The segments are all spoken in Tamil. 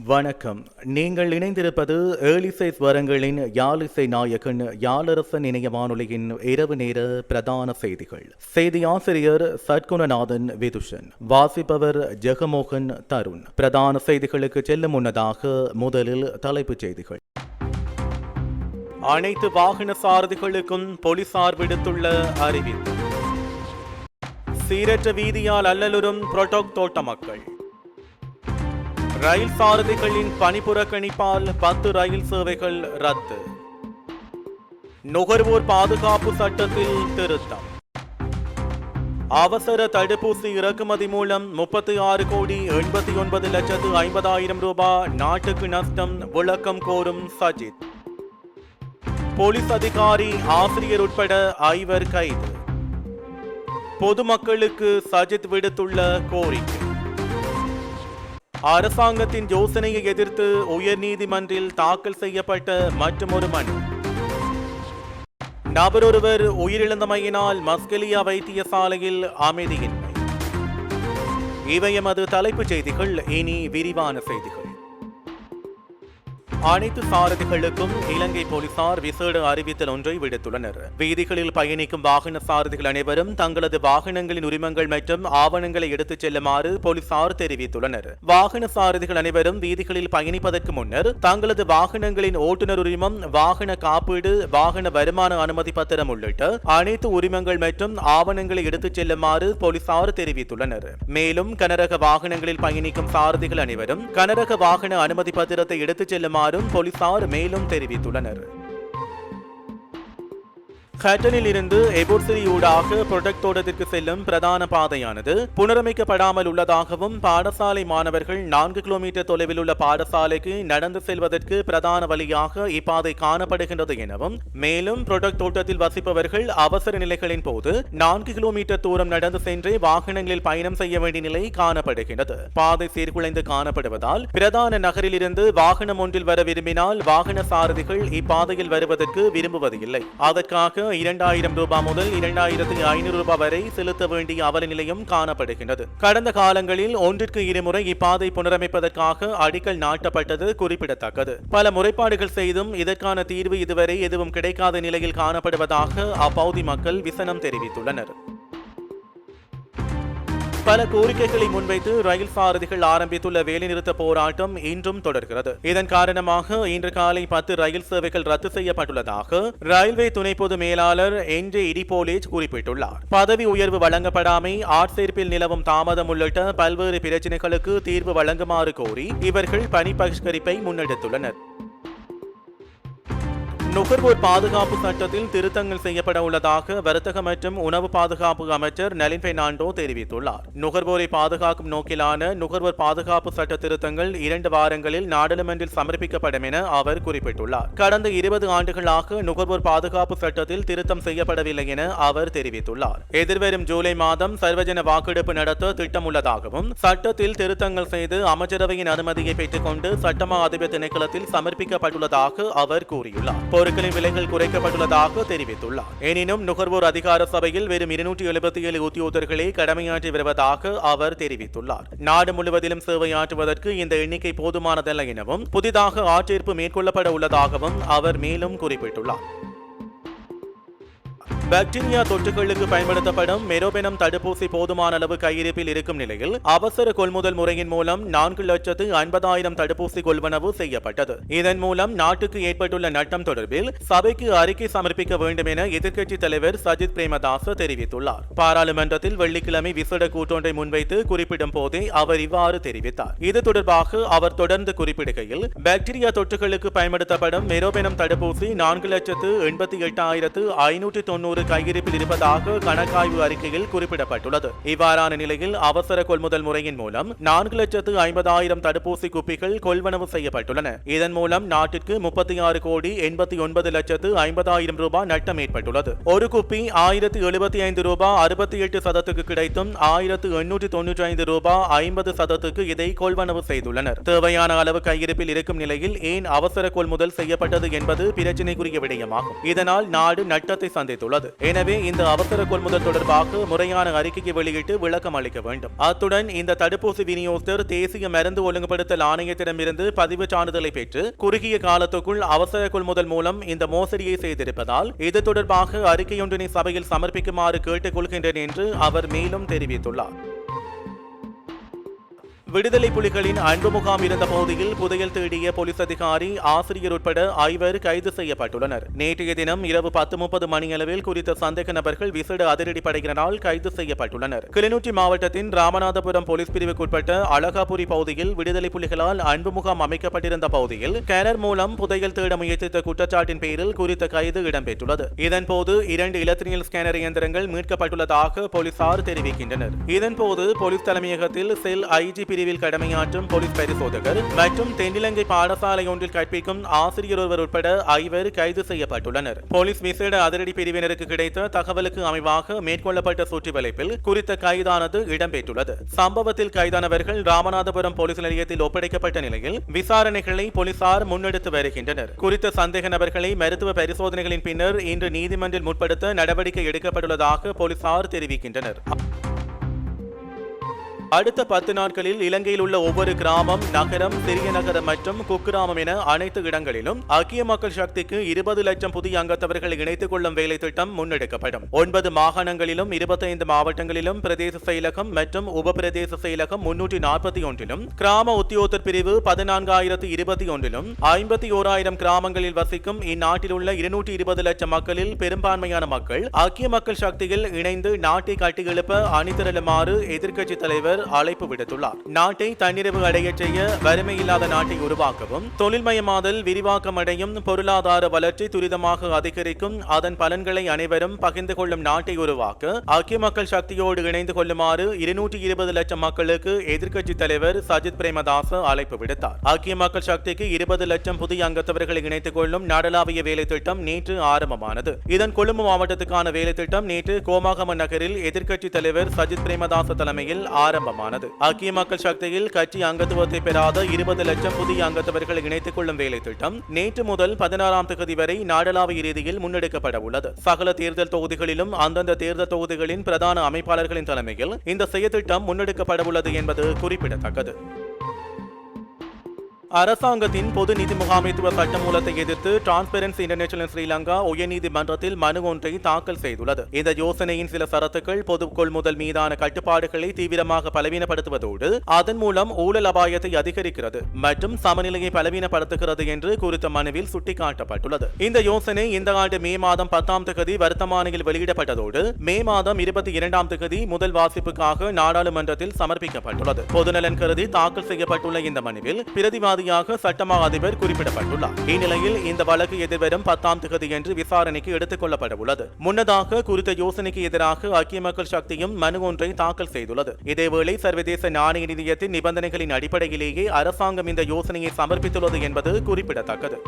வணக்கம். நீங்கள் இணைந்திருப்பது ஏழிசை ஸ்வரங்களின் யாழிசை நாயகன் யாழரசன் இணைய வானொலியின் இரவு நேர பிரதான செய்திகள். செய்தி ஆசிரியர் சத்குணநாதன் விதுஷன், வாசிப்பவர் ஜெகமோகன் தருண். பிரதான செய்திகளுக்கு செல்லும் முன்னதாக முதலில் தலைப்புச் செய்திகள். அனைத்து வாகன சாரதிகளுக்கும் போலீசார் விடுத்துள்ள அறிவிப்பு. சீரற்ற வீதியால் அல்லலுறும் புரோட்டோக் தோட்ட மக்கள். ரயில் சாரதிகளின் பணிப்புறக்கணிப்பால் 10 ரயில் சேவைகள் ரத்து. நுகர்வோர் பாதுகாப்பு சட்டத்தில் திருத்தம். அவசர தடுப்பூசி இறக்குமதி மூலம் 36,89,50,000 ரூபாய் நாட்டுக்கு நஷ்டம், விளக்கம் கோரும் சஜித். போலீஸ் அதிகாரி ஆசிரியர் உட்பட 5 கைது. பொதுமக்களுக்கு சஜித் விடுத்துள்ள கோரிக்கை. அரசாங்கத்தின் யோசனையை எதிர்த்து உயர்நீதிமன்றில் தாக்கல் செய்யப்பட்ட மற்றொரு மனு. நபரொருவர் உயிரிழந்தமையினால் மஸ்கெலியா வைத்தியசாலையில் அமைதியின்மை. இவை எமது தலைப்புச் செய்திகள். இனி விரிவான செய்திகள். அனைத்து சாரதிகளுக்கும் இலங்கை போலீசார் விசேட அறிவித்தல் ஒன்றை விடுத்துள்ளனர். வீதிகளில் பயணிக்கும் வாகன சாரதிகள் அனைவரும் தங்களது வாகனங்களின் உரிமங்கள் மற்றும் ஆவணங்களை எடுத்துச் செல்லுமாறு போலீசார் தெரிவித்துள்ளனர். வாகன சாரதிகள் அனைவரும் வீதிகளில் பயணிப்பதற்கு முன்னர் தங்களது வாகனங்களின் ஓட்டுநர் உரிமம், வாகன காப்பீடு, வாகன வருமான அனுமதி பத்திரம் உள்ளிட்ட அனைத்து உரிமங்கள் மற்றும் ஆவணங்களை எடுத்துச் செல்லுமாறு போலீசார் தெரிவித்துள்ளனர். மேலும் கனரக வாகனங்களில் பயணிக்கும் சாரதிகள் அனைவரும் கனரக வாகன அனுமதி பத்திரத்தை எடுத்துச் செல்லுமாறு போலீசார் மேலும் தெரிவித்துள்ளனர். ஹட்டனில் இருந்து எபோர்சிரி ஊடாக புரோட்டோக் தோட்டத்திற்கு செல்லும் பிரதான பாதையானது புனரமைக்கப்படாமல் உள்ளதாகவும், பாடசாலை மாணவர்கள் 4 கிலோமீட்டர் தொலைவில் உள்ள பாடசாலைக்கு நடந்து செல்வதற்கு பிரதான வழியாக இப்பாதை காணப்படுகின்றது எனவும், மேலும் புரோட்டோக் தோட்டத்தில் வசிப்பவர்கள் அவசர நிலைகளின் போது 4 கிலோமீட்டர் தூரம் நடந்து சென்றே வாகனங்களில் பயணம் செய்ய வேண்டிய நிலை காணப்படுகின்றது. பாதை சீர்குலைந்து காணப்படுவதால் பிரதான நகரில் இருந்து வாகனம் ஒன்றில் வர விரும்பினால் வாகன சாரதிகள் இப்பாதையில் வருவதற்கு விரும்புவதில்லை. அதற்காக 2,000 ரூபாய் முதல் 2,500 ரூபாய் வரை செலுத்த வேண்டிய அவல நிலையும் காணப்படுகின்றது. கடந்த காலங்களில் ஒன்றிற்கு 2 முறை இப்பாதை புனரமைப்பதற்காக அடிக்கல் நாட்டப்பட்டது குறிப்பிடத்தக்கது. பல முறைப்பாடுகள் செய்தும் இதற்கான தீர்வு இதுவரை எதுவும் கிடைக்காத நிலையில் காணப்படுவதாக அப்பகுதி மக்கள் விசனம் தெரிவித்துள்ளனர். பல கோரிக்கைகளை முன்வைத்து ரயில் சாரதிகள் ஆரம்பித்துள்ள வேலைநிறுத்த போராட்டம் இன்றும் தொடர்கிறது. இதன் காரணமாக இன்று காலை 10 ரயில் சேவைகள் ரத்து செய்யப்பட்டுள்ளதாக ரயில்வே துணை பொது மேலாளர் என்ஜே இடிபோலேஜ் குறிப்பிட்டுள்ளார். பதவி உயர்வு வழங்கப்படாமை, ஆட்சேர்ப்பில் நிலவும் தாமதம் உள்ளிட்ட பல்வேறு பிரச்சினைகளுக்கு தீர்வு வழங்குமாறு கோரி இவர்கள் பணி பகிஷ்கரிப்பை முன்னெடுத்துள்ளனர். நுகர்வோர் பாதுகாப்பு சட்டத்தில் திருத்தங்கள் செய்யப்பட உள்ளதாக வர்த்தக மற்றும் உணவு பாதுகாப்பு அமைச்சர் நலின் பெர்னாண்டோ தெரிவித்துள்ளார். நுகர்வோரை பாதுகாக்கும் நோக்கிலான நுகர்வோர் பாதுகாப்பு சட்ட திருத்தங்கள் 2 வாரங்களில் நாடாளுமன்றில் சமர்ப்பிக்கப்படும் என அவர் குறிப்பிட்டுள்ளார். கடந்த 20 ஆண்டுகளாக நுகர்வோர் பாதுகாப்பு சட்டத்தில் திருத்தம் செய்யப்படவில்லை என அவர் தெரிவித்துள்ளார். எதிர்வரும் ஜூலை மாதம் சர்வஜன வாக்கெடுப்பு நடத்த திட்டம் உள்ளதாகவும், சட்டத்தில் திருத்தங்கள் செய்து அமைச்சரவையின் அனுமதியை பெற்றுக்கொண்டு சட்டமா அதிபர் திணைக்களத்தில் சமர்ப்பிக்கப்பட்டுள்ளதாக அவர் கூறியுள்ளார். பொருட்களின் விலைகள் குறைக்கப்பட்டுள்ளதாக தெரிவித்துள்ளார். எனினும் நுகர்வோர் அதிகார சபையில் வெறும் 277 உத்தியோகர்களே கடமையாற்றி வருவதாக அவர் தெரிவித்துள்ளார். நாடு முழுவதிலும் சேவையாற்றுவதற்கு இந்த எண்ணிக்கை போதுமானதல்ல எனவும், புதிதாக ஆட்சேர்ப்பு மேற்கொள்ளப்பட உள்ளதாகவும் அவர் மேலும் குறிப்பிட்டுள்ளார். பாக்டீரியா தொற்றுகளுக்கு பயன்படுத்தப்படும் மெரோபெனம் தடுப்பூசி போதுமான அளவு கையிருப்பில் இருக்கும் நிலையில் அவசர கொள்முதல் முறையின் மூலம் 4,50,000 தடுப்பூசி கொள்வனவு செய்யப்பட்டது. இதன் மூலம் நாட்டுக்கு ஏற்பட்டுள்ள நட்டம் தொடர்பில் சபைக்கு அறிக்கை சமர்ப்பிக்க வேண்டும் என எதிர்க்கட்சித் தலைவர் சஜித் பிரேமதாச தெரிவித்துள்ளார். பாராளுமன்றத்தில் வெள்ளிக்கிழமை விசேட கூட்டொன்றை முன்வைத்து குறிப்பிடும் போதே அவர் இவ்வாறு தெரிவித்தார். இது தொடர்பாக அவர் தொடர்ந்து குறிப்பிடுகையில், பாக்டீரியா தொற்றுகளுக்கு பயன்படுத்தப்படும் மெரோபெனம் தடுப்பூசி 4,88,590 கையிருப்பில் இருப்பதாக கணக்காய்வு அறிக்கையில் குறிப்பிடப்பட்டுள்ளது. இவ்வாறான நிலையில் அவசர கொள்முதல் முறையின் மூலம் 4,50,000 தடுப்பூசி குப்பிகள் கொள்வனவு செய்யப்பட்டுள்ளன. இதன் மூலம் நாட்டிற்கு 36,89,50,000 ரூபாய் நட்டம் ஏற்பட்டுள்ளது. ஒரு குப்பி 1,075 ரூபாய் 68 சதத்துக்கு கிடைத்தும் 1,895 ரூபாய் 50 சதத்துக்கு இதை கொள்வனவு செய்துள்ளனர். தேவையான அளவு கையிருப்பில் இருக்கும் நிலையில் ஏன் அவசர கொள்முதல் செய்யப்பட்டது என்பது பிரச்சினைக்குரிய விடயமாகும். இதனால் நாடு நட்டத்தை சந்தித்துள்ளது. எனவே இந்த அவசர கொள்முதல் தொடர்பாக முறையான அறிக்கையை வெளியிட்டு விளக்கம் அளிக்க வேண்டும். அத்துடன் இந்த தடுப்பூசி விநியோகஸ்தர் தேசிய மருந்து ஒழுங்குபடுத்தல் ஆணையத்திடமிருந்து பதிவு சான்றிதழை பெற்று குறுகிய காலத்துக்குள் அவசர கொள்முதல் மூலம் இந்த மோசடியை செய்திருப்பதால் இது தொடர்பாக அறிக்கையொன்றினை சபையில் சமர்ப்பிக்குமாறு கேட்டுக் கொள்கின்றேன் என்று அவர் மேலும் தெரிவித்துள்ளார். விடுதலை புலிகளின் அன்பு முகாம் இருந்த பகுதியில் புதையல் தேடிய போலீஸ் அதிகாரி, ஆசிரியர் உட்பட 5 கைது செய்யப்பட்டுள்ளனர். நேற்றைய தினம் இரவு 10:30 மணியளவில் குறித்த சந்தேக நபர்கள் விசேட அதிரடிப்படையினரால் கைது செய்யப்பட்டுள்ளனர். கிளிநொச்சி மாவட்டத்தின் ராமநாதபுரம் போலீஸ் பிரிவுக்குட்பட்ட அழகாபுரி பகுதியில் விடுதலை புலிகளால் அன்பு முகாம் அமைக்கப்பட்டிருந்த பகுதியில் கேனர் மூலம் புதையல் தேட முயற்சித்த குற்றச்சாட்டின் பேரில் குறித்த கைது இடம்பெற்றுள்ளது. இதன்போது 2 இலத்திரியல் ஸ்கேனர் இயந்திரங்கள் மீட்கப்பட்டுள்ளதாக போலீசார் தெரிவிக்கின்றனர். இதன்போது போலீஸ் தலைமையகத்தில் செல் ஐஜி பிரிவில் கடமையாற்றும் போலீஸ் பரிசோதகர் மற்றும் தென்னிலங்கை பாடசாலை ஒன்றில் கற்பிக்கும் ஆசிரியர் ஒருவர் உட்பட 5 கைது செய்யப்பட்டுள்ளனர். போலீஸ் விசேட அதிரடி பிரிவினருக்கு கிடைத்த தகவலுக்கு அமைவாக மேற்கொள்ளப்பட்ட சுற்றிவளைப்பில் குறித்த கைதானது இடம்பெற்றுள்ளது. சம்பவத்தில் கைதானவர்கள் ராமநாதபுரம் போலீஸ் நிலையத்தில் ஒப்படைக்கப்பட்ட நிலையில் விசாரணைகளை போலீசார் முன்னெடுத்து வருகின்றனர். குறித்த சந்தேக நபர்களை மருத்துவ பரிசோதனைகளின் பின்னர் இன்று நீதிமன்றில் முற்படுத்த நடவடிக்கை எடுக்கப்பட்டுள்ளதாக போலீசார் தெரிவிக்கின்றனர். அடுத்த 10 நாட்களில் இலங்கையில் உள்ள ஒவ்வொரு கிராமம், நகரம், சிறிய நகரம் மற்றும் குக்கிராமம் என அனைத்து இடங்களிலும் ஐக்கிய மக்கள் சக்திக்கு 20 லட்சம் புதிய அங்கத்தவர்களை இணைத்துக் கொள்ளும் வேலை திட்டம் முன்னெடுக்கப்படும். 9 மாகாணங்களிலும் 25 மாவட்டங்களிலும் பிரதேச செயலகம் மற்றும் உப பிரதேச செயலகம் 341லும், கிராம உத்தியோகத்தர் பிரிவு 14,021லும், 51,000 கிராமங்களில் வசிக்கும் இந்நாட்டில் உள்ள 220 லட்சம் மக்களில் பெரும்பான்மையான மக்கள் ஐக்கிய மக்கள் சக்தியில் இணைந்து நாட்டை கட்டியெழுப்ப அணிதிரளுமாறு எதிர்க்கட்சித் தலைவர் அழைப்பு விடுத்துள்ளார். நாட்டை தன்னிறைவு அடைய செய்ய, வறுமை இல்லாத நாட்டை உருவாக்கவும், தொழில்மயமாதல் விரிவாக்கம் அடையும், பொருளாதார வளர்ச்சி துரிதமாக அதிகரிக்கும், அதன் பலன்களை அனைவரும் பகிர்ந்து கொள்ளும் நாட்டை உருவாக்க ஐக்கிய மக்கள் சக்தியோடு இணைந்து கொள்ளுமாறு 220 லட்சம் மக்களுக்கு எதிர்க்கட்சி தலைவர் சஜித் பிரேமதாச அழைப்பு விடுத்தார். ஐக்கிய மக்கள் சக்திக்கு 20 லட்சம் புதிய அங்கத்தவர்களை இணைத்துக் கொள்ளும் நாடளாவிய வேலை திட்டம் நேற்று ஆரம்பமானது. இதன் கொழும்பு மாவட்டத்துக்கான வேலை திட்டம் நேற்று கோமாகம நகரில் எதிர்க்கட்சி தலைவர் சஜித் பிரேமதாச தலைமையில் ஆரம்பமானது. ஐக்கிய மக்கள் சக்தியில் கட்சி அங்கத்துவத்தை பெறாத 20 லட்சம் புதிய அங்கத்தவர்களை இணைத்துக் கொள்ளும் வேலை திட்டம் நேற்று முதல் 16ஆம் தேதி வரை நாடளாவிய ரீதியில் முன்னெடுக்கப்பட உள்ளது. சகல தேர்தல் தொகுதிகளிலும் அந்தந்த தேர்தல் தொகுதிகளின் பிரதான அமைப்பாளர்களின் தலைமையில் இந்த செயற்திட்டம் முன்னெடுக்கப்பட உள்ளது என்பது குறிப்பிடத்தக்கது. அரசாங்கத்தின் பொது நிதி முகாமைத்துவ சட்டமூலத்தை எதிர்த்து டிரான்ஸ்பரன்சி இன்டர்நேஷனல் ஸ்ரீலங்கா உயர்நீதிமன்றத்தில் மனு ஒன்றை தாக்கல் செய்துள்ளது. இந்த யோசனையின் சில சரத்துக்கள் பொது கொள்முதல் மீதான கட்டுப்பாடுகளை தீவிரமாக பலவீனப்படுத்துவதோடு அதன் மூலம் ஊழல் அபாயத்தை அதிகரிக்கிறது மற்றும் சமநிலையை பலவீனப்படுத்துகிறது என்று குறித்த மனுவில் சுட்டிக்காட்டப்பட்டுள்ளது. இந்த யோசனை இந்த ஆண்டு மே மாதம் 10ஆம் தேதி வர்த்தமானியில் வெளியிடப்பட்டதோடு மே மாதம் 22ஆம் தேதி முதல் வாசிப்புக்காக நாடாளுமன்றத்தில் சமர்ப்பிக்கப்பட்டுள்ளது. பொதுநலன் கருதி தாக்கல் செய்யப்பட்டுள்ள இந்த மனுவில் பிரதிவாதி சட்டமா அதிபர் குறிப்பிடப்பட்டுள்ளார். இந்நிலையில் இந்த வழக்கு எதிர்வரும் 10ஆம் தேதி என்று விசாரணைக்கு எடுத்துக் கொள்ளப்பட உள்ளது. முன்னதாக குறித்த யோசனைக்கு எதிராக ஐக்கிய மக்கள் சக்தியும் மனு ஒன்றை தாக்கல் செய்துள்ளது. இதேவேளை சர்வதேச நாணய நிதியத்தின் நிபந்தனைகளின் அடிப்படையிலேயே அரசாங்கம் இந்த யோசனையை சமர்ப்பித்துள்ளது என்பது குறிப்பிடத்தக்கது.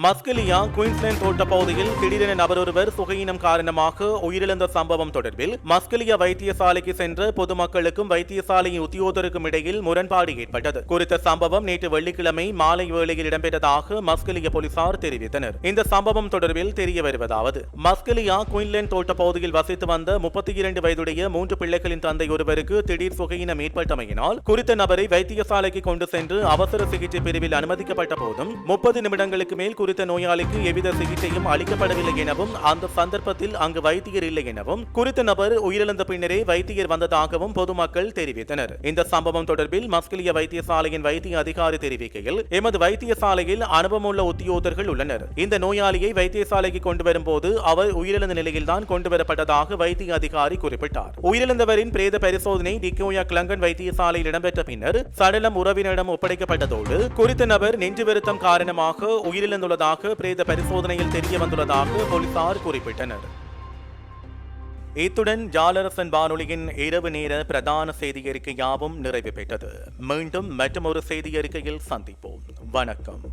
மஸ்கெலியா குயின்ஸ்லாந்து தோட்ட பகுதியில் திடீரென நபரொருவர் சுகையினம் காரணமாக உயிரிழந்த சம்பவம் தொடர்பில் மஸ்கெலியா வைத்தியசாலைக்கு சென்ற பொதுமக்களுக்கும் வைத்தியசாலையின் உத்தியோகத்தருக்கும் இடையில் முரண்பாடு ஏற்பட்டது. குறித்த சம்பவம் நேற்று வெள்ளிக்கிழமை மாலை வேளையில் இடம்பெற்றதாக மஸ்கெலியா போலீசார் தெரிவித்தனர். இந்த சம்பவம் தொடர்பில் தெரிய வருவதாவது, மஸ்கெலியா குயின்ஸ்லாந்து தோட்ட பகுதியில் வசித்து வந்த 32 வயதுடைய 3 பிள்ளைகளின் தந்தை ஒருவருக்கு திடீர் சுகையினம் ஏற்பட்டமையினால் குறித்த நபரை வைத்தியசாலைக்கு கொண்டு சென்று அவசர சிகிச்சை பிரிவில் அனுமதிக்கப்பட்ட போதும் 30 நிமிடங்களுக்கு மேல் குறித்த நோயாளிக்கு எவ்வித சிகிச்சையும் அளிக்கப்படவில்லை எனவும் அந்த சந்தர்ப்பத்தில் அங்கு வைத்தியர் இல்லை எனவும் குறித்த நபர் உயிரிழந்த பின்னரே வைத்தியர் வந்ததாகவும் பொதுமக்கள் தெரிவித்தனர். இந்த சம்பவம் தொடர்பில் மஸ்கெலியா வைத்தியசாலையின் வைத்திய அதிகாரி தெரிவிக்கையில், எமது வைத்தியசாலையில் அனுபவமுள்ள உத்தியோகத்தர்கள் உள்ளனர். இந்த நோயாளியை வைத்தியசாலைக்கு கொண்டு வரும்போது அவர் உயிரிழந்த நிலையில்தான் கொண்டுவரப்பட்டதாக வைத்திய அதிகாரி குறிப்பிட்டார். உயிரிழந்தவரின் பிரேத பரிசோதனை டிக்கோயா கிளங்கன் வைத்தியசாலையில் இடம்பெற்ற பின்னர் சடலம் உறவினரிடம் ஒப்படைக்கப்பட்டதோடு குறித்த நபர் நெஞ்சு வருத்தம் காரணமாக உயிரிழந்துள்ள பிரேத பரிசோதனையில் தெரிய வந்துள்ளதாக போலீசார் குறிப்பிட்டனர். இத்துடன் ஜாலரசன் வானொலியின் இரவு நேர பிரதான செய்தி அறிக்கை யாவும் நிறைவு பெற்றது. மீண்டும் மற்றொரு செய்தி அறிக்கையில் சந்திப்போம். வணக்கம்.